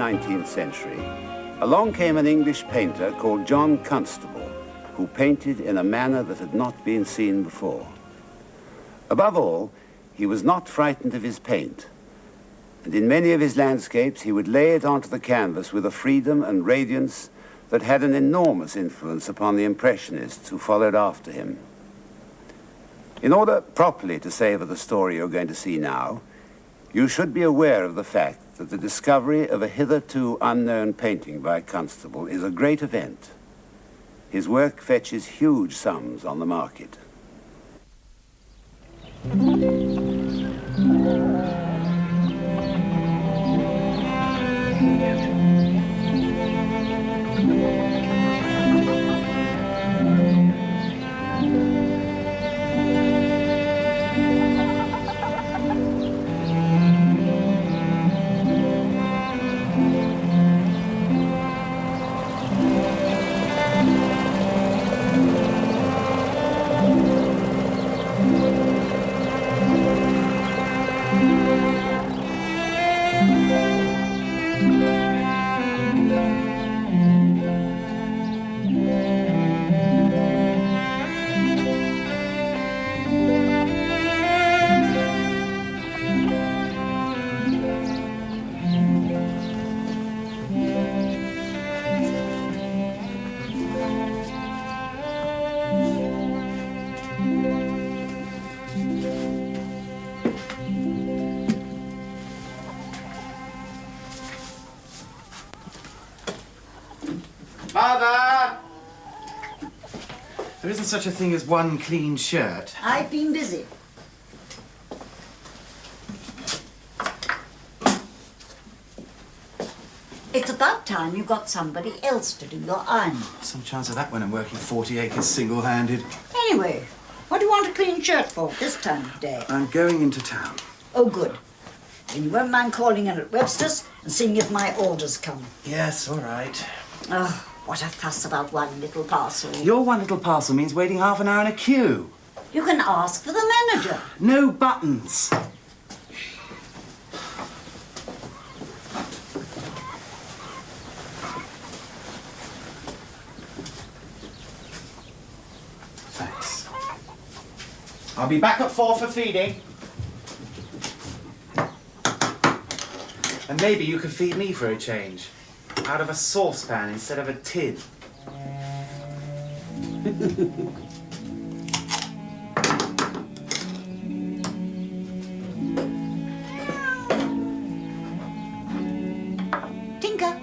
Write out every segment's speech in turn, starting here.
19th century, along came an English painter called John Constable, who painted in a manner that had not been seen before. Above all, he was not frightened of his paint, and in many of his landscapes he would lay it onto the canvas with a freedom and radiance that had an enormous influence upon the Impressionists who followed after him. In order properly to savor the story you're going to see now, you should be aware of the fact that the discovery of a hitherto unknown painting by Constable is a great event. His work fetches huge sums on the market. Mother! There isn't such a thing as one clean shirt. I've been busy. It's about time you got somebody else to do your ironing. Some chance of that when I'm working 40 acres single-handed. Anyway, what do you want a clean shirt for this time of day? I'm going into town. Oh, good. Then you won't mind calling in at Webster's and seeing if my orders come. Yes, all right. Oh, what a fuss about one little parcel. Your one little parcel means waiting half an hour in a queue. You can ask for the manager. No buttons. Thanks. I'll be back at 4 for feeding. And maybe you could feed me for a change. Out of a saucepan instead of a tin. Tinker.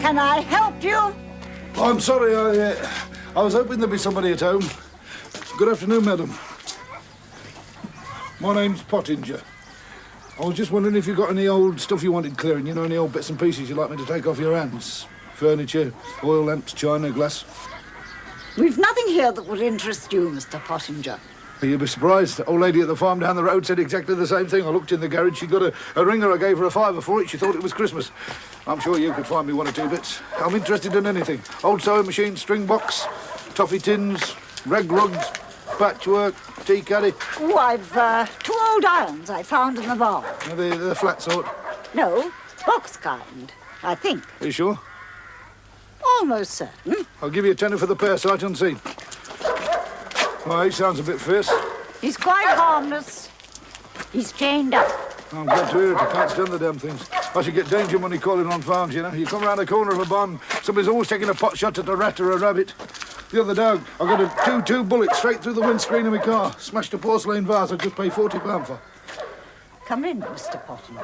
Can I help you? I'm sorry, I was hoping there'd be somebody at home. Good afternoon, madam. My name's Pottinger. I was just wondering if you got any old stuff you wanted clearing, you know, any old bits and pieces you'd like me to take off your hands. Furniture, oil lamps, china, glass. We've nothing here that would interest you, Mr. Pottinger. You'd be surprised. The old lady at the farm down the road said exactly the same thing. I looked in the garage, she got a ringer, I gave her a £5 for it, she thought it was Christmas. I'm sure you could find me one or two bits. I'm interested in anything. Old sewing machine, string box, toffee tins, rag rugs, patchwork, tea caddy. Oh, I've 2 old irons I found in the barn. The flat sort. No, box kind, I think. Are you sure? Almost certain. I'll give you a tenner for the pair, sight unseen. Well, he sounds a bit fierce. He's quite harmless. He's chained up. I'm glad to hear it. I can't stand the damn things. I should get danger money calling on farms, you know. You come round the corner of a barn, somebody's always taking a pot shot at a rat or a rabbit. The other day, I got a 2-2 bullet straight through the windscreen of my car. Smashed a porcelain vase I just paid £40 for. Come in, Mr. Pottinger.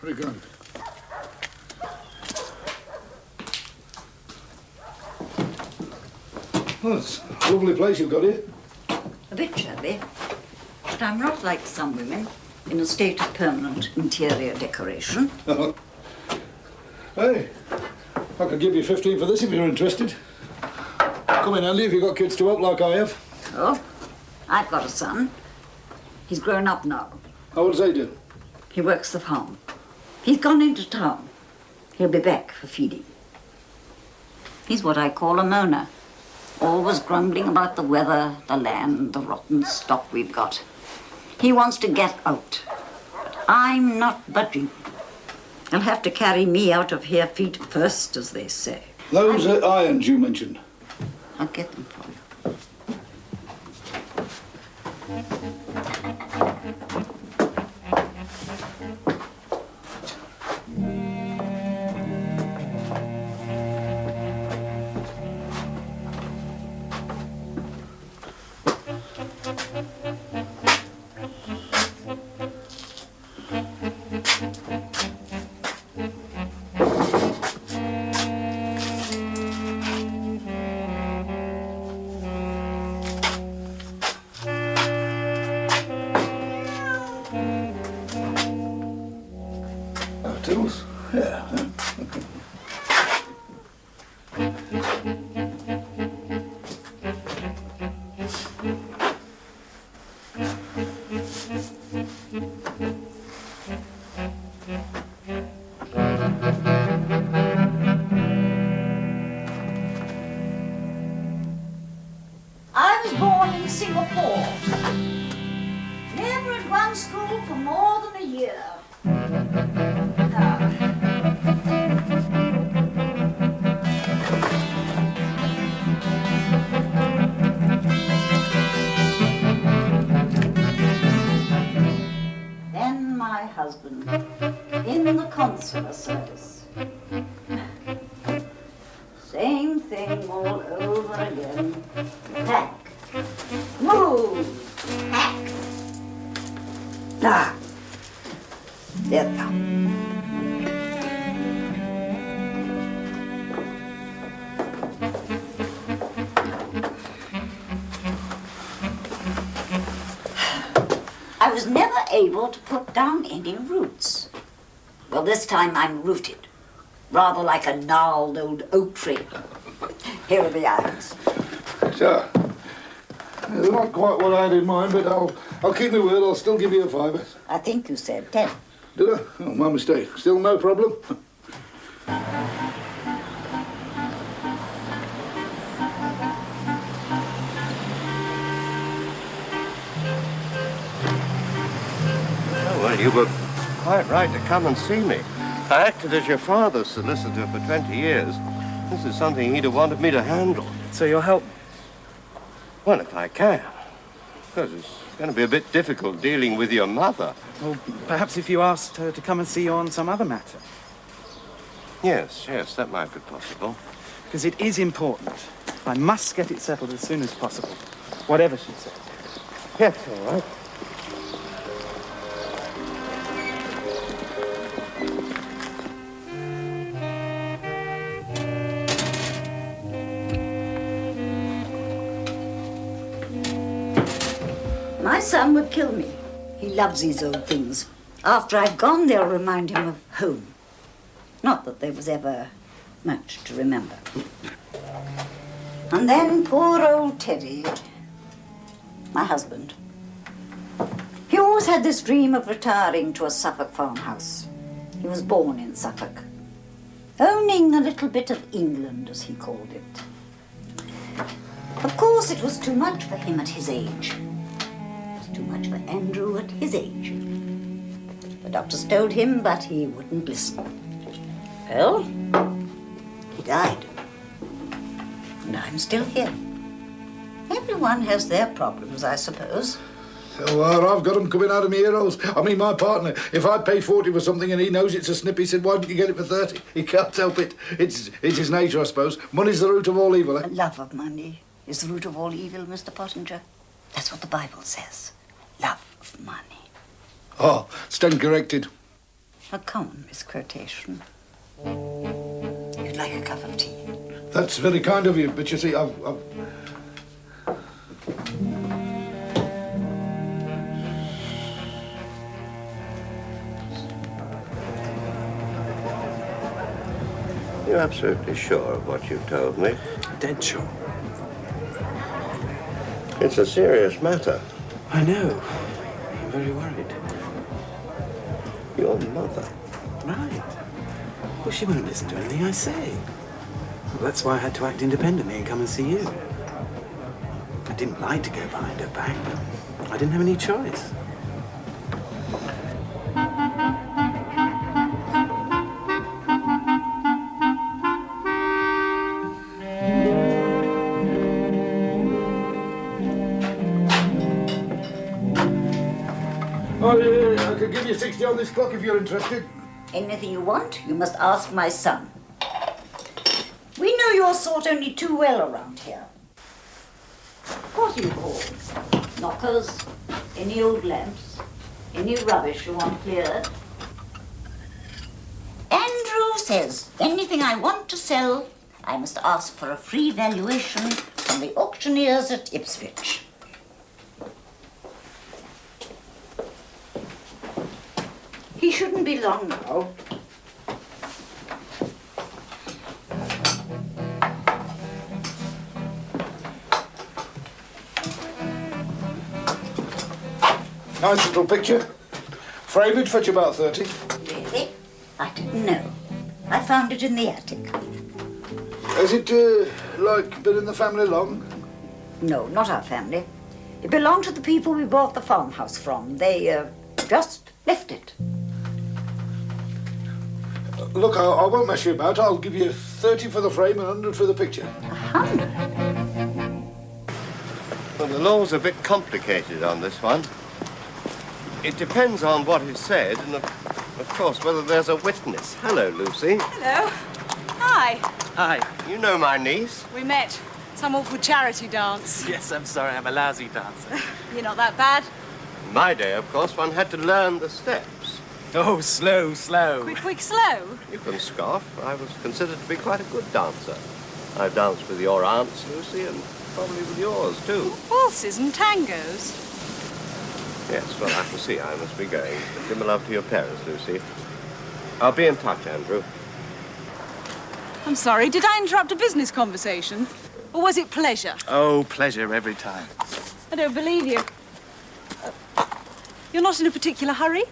Very good. Well, it's a lovely place you've got here. A bit shabby, but I'm not like some women in a state of permanent interior decoration. Hey, I could give you 15 for this if you're interested. Come in handy if you've got kids to help like I have. Oh, I've got a son. He's grown up now. How old does he do? He works the farm. He's gone into town. He'll be back for feeding. He's what I call a moaner. Always grumbling about the weather, the land, the rotten stock we've got. He wants to get out. But I'm not budging. He'll have to carry me out of here feet first, as they say. Those are irons you mentioned. I'll get them for you. Tools? Yeah. I was born in Singapore. Never at one school for more than a year. Then my husband in the consular service. Same thing all over again. Pack. Move. Pack. Ah. There we are. I was never able to put down any roots. Well, this time I'm rooted, rather like a gnarled old oak tree. Here are the irons. So, they're not quite what I had in mind, but I'll keep my word. I'll still give you a fiver. I think you said 10. Did I? Oh, my mistake. Still no problem? Well, you were quite right to come and see me. I acted as your father's solicitor for 20 years. This is something he'd have wanted me to handle. So you'll help me? Well, if I can. Because it's going to be a bit difficult dealing with your mother. Well, perhaps if you asked her to come and see you on some other matter. Yes, that might be possible. Because it is important. I must get it settled as soon as possible. Whatever she says. Yes, all right. My son would kill me. He loves these old things. After I've gone, they'll remind him of home. Not that there was ever much to remember. And then poor old Teddy, my husband. He always had this dream of retiring to a Suffolk farmhouse. He was born in Suffolk. Owning a little bit of England, as he called it. Of course, it was too much for him at his age. Too much for Andrew at his age. The doctors told him, but he wouldn't listen. Well, he died. And I'm still here. Everyone has their problems, I suppose. Well, I've got 'em coming out of my ear-holes. I mean, my partner, if I pay 40 for something and he knows it's a snip, he said, why didn't you get it for 30? He can't help it. It's his nature, I suppose. Money's the root of all evil, eh? The love of money is the root of all evil, Mr. Pottinger. That's what the Bible says. Love of money. Oh, stand corrected. A common misquotation. You'd like a cup of tea? That's very kind of you, but you see, I've... You're absolutely sure of what you've told me? Dead sure. It's a serious matter. I know. I'm very worried. Your mother? Right. Well, she won't listen to anything I say. Well, that's why I had to act independently and come and see you. I didn't like to go behind her back, but I didn't have any choice. I could give you 60 on this clock if you're interested. Anything you want, you must ask my son. We know your sort only too well around here. What do you call? Knockers? Any old lamps? Any rubbish you want cleared? Andrew says, anything I want to sell, I must ask for a free valuation from the auctioneers at Ipswich. He shouldn't be long now. Nice little picture. Frame it, fetch about 30. Really? I didn't know. I found it in the attic. Has it, been in the family long? No, not our family. It belonged to the people we bought the farmhouse from. They, just left it. Look, I won't mess you about. I'll give you 30 for the frame and 100 for the picture. 100? Well, the law's a bit complicated on this one. It depends on what is said and, of course, whether there's a witness. Hello, Lucy. Hello. Hi. Hi. You know my niece. We met. Some awful charity dance. Yes, I'm sorry, I'm a lousy dancer. You're not that bad. In my day, of course, one had to learn the steps. Oh, slow, slow. Quick, slow. You can scoff. I was considered to be quite a good dancer. I've danced with your aunts, Lucy, and probably with yours, too. Waltzes and tangos. Yes, well, I can see I must be going. Give my love to your parents, Lucy. I'll be in touch, Andrew. I'm sorry, did I interrupt a business conversation? Or was it pleasure? Oh, pleasure every time. I don't believe you. You're not in a particular hurry?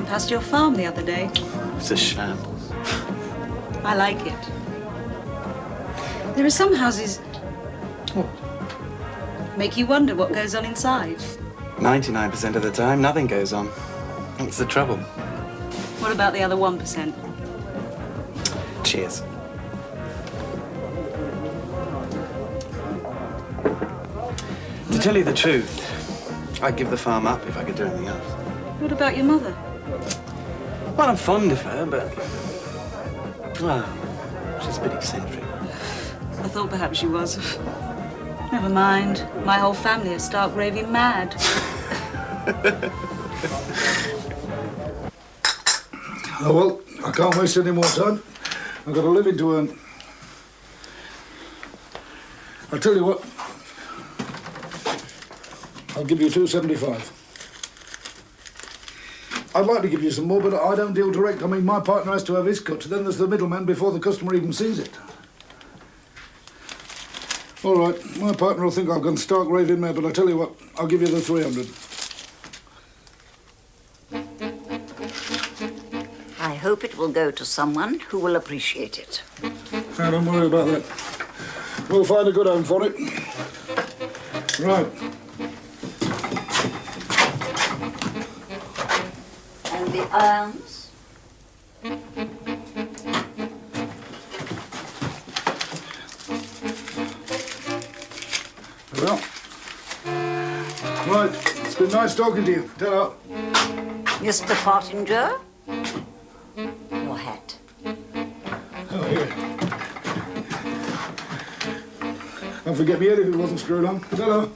Past your farm the other day. It's a shambles. I like it. There are some houses make you wonder what goes on inside. 99% of the time, nothing goes on. That's the trouble. What about the other 1%? Cheers. To tell you the truth, I'd give the farm up if I could do anything else. What about your mother? Well, I'm fond of her, but... well, she's a bit eccentric. I thought perhaps she was. Never mind. My whole family are stark raving mad. Oh, well, I can't waste any more time. I've got a living to earn. I'll tell you what. I'll give you $2.75. I'd like to give you some more, but I don't deal direct. I mean, my partner has to have his cut. Then there's the middleman before the customer even sees it. All right, my partner will think I've gone stark raving mad, but I tell you what, I'll give you the 300. I hope it will go to someone who will appreciate it. Now, don't worry about that. We'll find a good home for it. Right. And the irons? Well. Right. It's been nice talking to you. Ta-ra. Mr. Pottinger? Your hat. Oh, here. Don't forget me head if it wasn't screwed on. Ta-ra.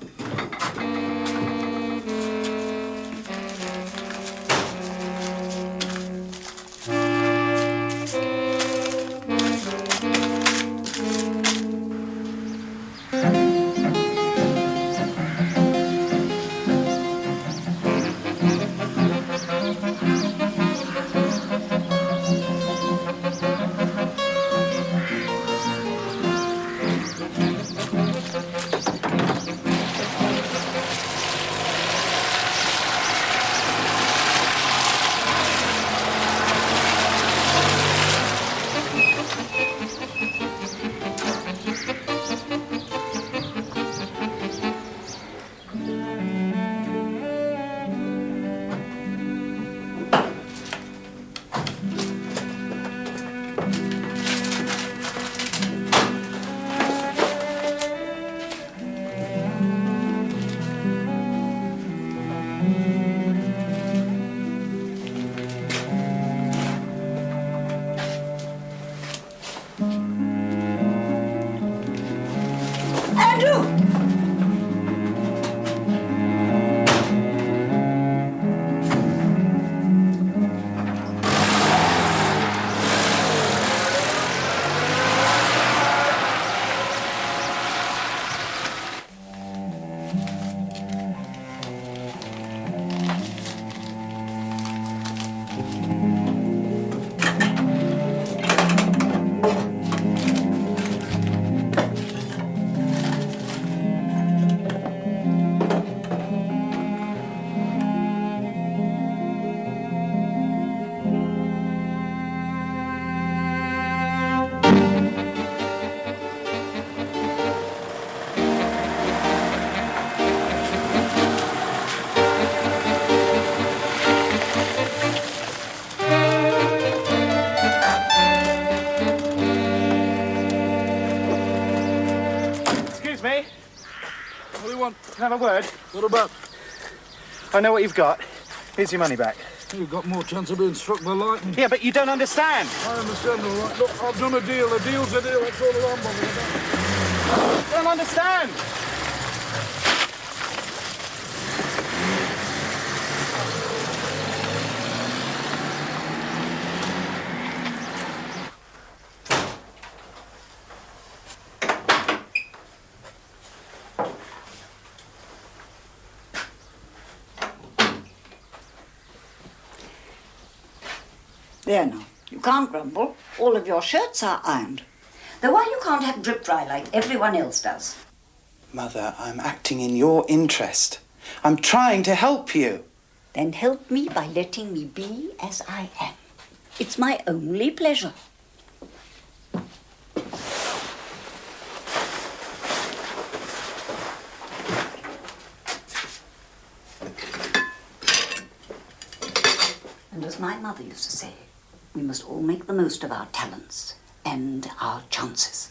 Can I have a word? What about? I know what you've got. Here's your money back. You've got more chance of being struck by lightning. Yeah, but you don't understand. I understand all right. Look, I've done a deal. A deal's a deal. That's all that I'm bothered about. You don't understand. There now, you can't grumble. All of your shirts are ironed. Though why you can't have drip dry like everyone else does? Mother, I'm acting in your interest. I'm trying to help you. Then help me by letting me be as I am. It's my only pleasure. And as my mother used to say, we must all make the most of our talents and our chances.